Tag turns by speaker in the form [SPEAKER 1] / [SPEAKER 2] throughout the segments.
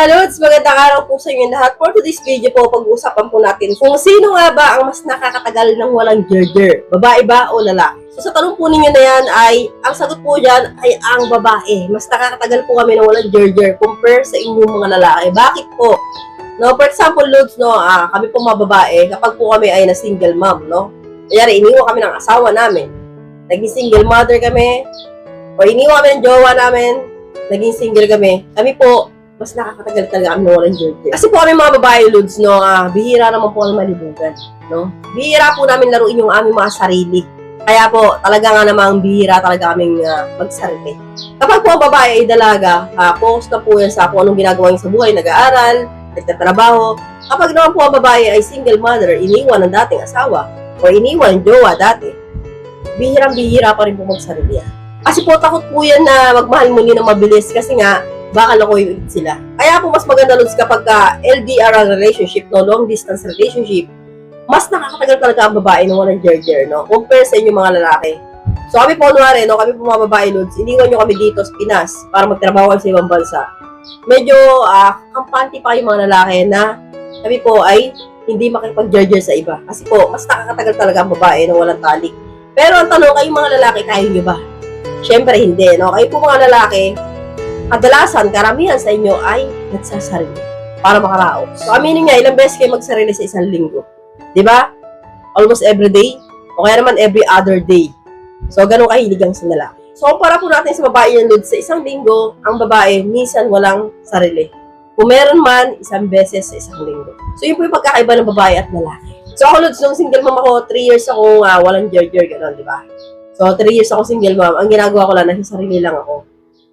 [SPEAKER 1] mga Lods, magandang araw po sa inyo lahat. For today's video po, pag-uusapan po natin kung sino nga ba ang mas nakakatagal ng walang gerger, babae ba o lalaki? So sa tanong po ninyo na yan ay, ang sagot po dyan ay ang babae. Mas nakakatagal po kami ng walang gerger compare sa inyong mga lalaki. Bakit po? No, for example, Lods, no, kami po mga babae, kapag po kami ay na single mom, no? Kanyari, iniwan kami ng asawa namin. Naging single mother kami, o iniwan kami ng jowa namin, naging single kami. Kami po, mas nakakatagal talaga kami ng walang gerger. Kasi po kami mga babae, Lods, no, bihira naman po kami malibugan, no? Bihira po namin laruin yung aming mga sarili. Kaya po, talaga nga namang bihira talaga kaming magsarili. Kapag po ang babae ay dalaga, focus na po yan sa kung anong ginagawa niya sa buhay, nag-aaral, nagtatrabaho. Kapag naman po ang babae ay single mother, iniwan ng dating asawa, o iniwan ng jowa dati, bihirang-bihira pa rin po magsarili yan. Kasi po takot po yan na magmahal muli ng mabilis kasi nga, baka lokoy ulit sila. Kaya po mas maganda Lods kapag LDR relationship, no, long distance relationship, mas nakakatagal talaga ang babae ng walang gerger, no, compare sa inyo mga lalaki. So kami po, kunwari, no, kami po mga babae, Lods, iniwan nyo kami dito sa Pinas para magtrabaho sa ibang bansa. Medyo kampante pa yung mga lalaki na kami po ay hindi makipag-gerger sa iba. Kasi po, mas nakakatagal talaga ang babae ng walang talik. Pero ang tanong, kayong mga lalaki, kaya nyo ba? Siyempre hindi, no? Kayo po mga lalaki, kadalasan, karamihan sa inyo ay nagsasarili para makaraos. So, aminin nga, ilang beses kayo magsarili sa isang linggo? Diba? Almost every day? O kaya naman every other day. So, ganun kahilig ang sa lalaki. So, para po natin sa babae yung Lods, sa isang linggo, ang babae, minsan walang sarili. Kung meron man, isang beses sa isang linggo. So, yun po yung pagkakaiba ng babae at lalaki. So, ako Lods, nung single mom ako, 3 years ako walang gerger, gano'n, diba? So, 3 years ako single mom. Ang ginagawa ko lang, nasa sarili lang ako.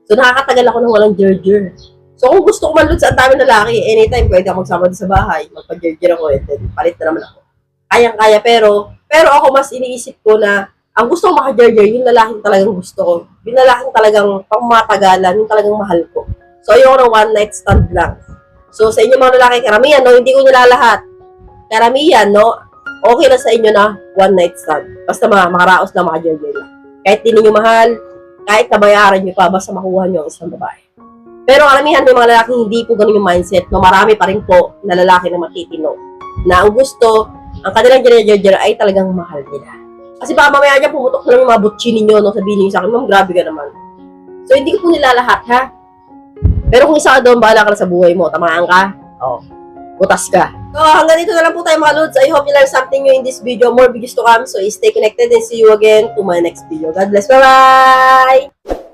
[SPEAKER 1] So, nakakatagal ako ng walang gerger. So, kung gusto ko man Lods, ang dami lalaki, anytime pwede ako magsama din sa bahay, magpa-gerger ako, and then palit na naman ako. Kayang-kaya, pero ako mas iniisip ko na, ang gusto ko maka-gerger, yung lalaking talagang gusto ko. Yung lalaking talagang pangmatagalan, yung talagang mahal ko. So, ayoko ng one night stand lang. So, sa inyo mga lalaki, karamihan, no, hindi ko nilalahat. Karamihan, no, okay na sa inyo na one night stand. Basta makaraos na maka-gerger lang. Kahit di ninyo mahal, kahit nabayaran nyo pa, basta makuha nyo ang isang babae. Pero karamihan may mga lalaking hindi po ganun yung mindset, no, marami pa rin po na lalaki na matitino. Na ang gusto, ang kanilang gerger ay talagang mahal nila. Kasi baka mamaya dyan, pumutok na lang yung mga butchi ninyo, no, sabihin nyo sa akin, ma'am, grabe ka naman. So, hindi ko po nilalahat, ha? Pero kung isa ka doon, bahala ka na sa buhay mo, tamaan ka, butas ka. So, hanggang dito na lang po tayo mga Lods. I hope you learned something new in this video. More videos to come. So, stay connected and see you again to my next video. God bless. Bye-bye!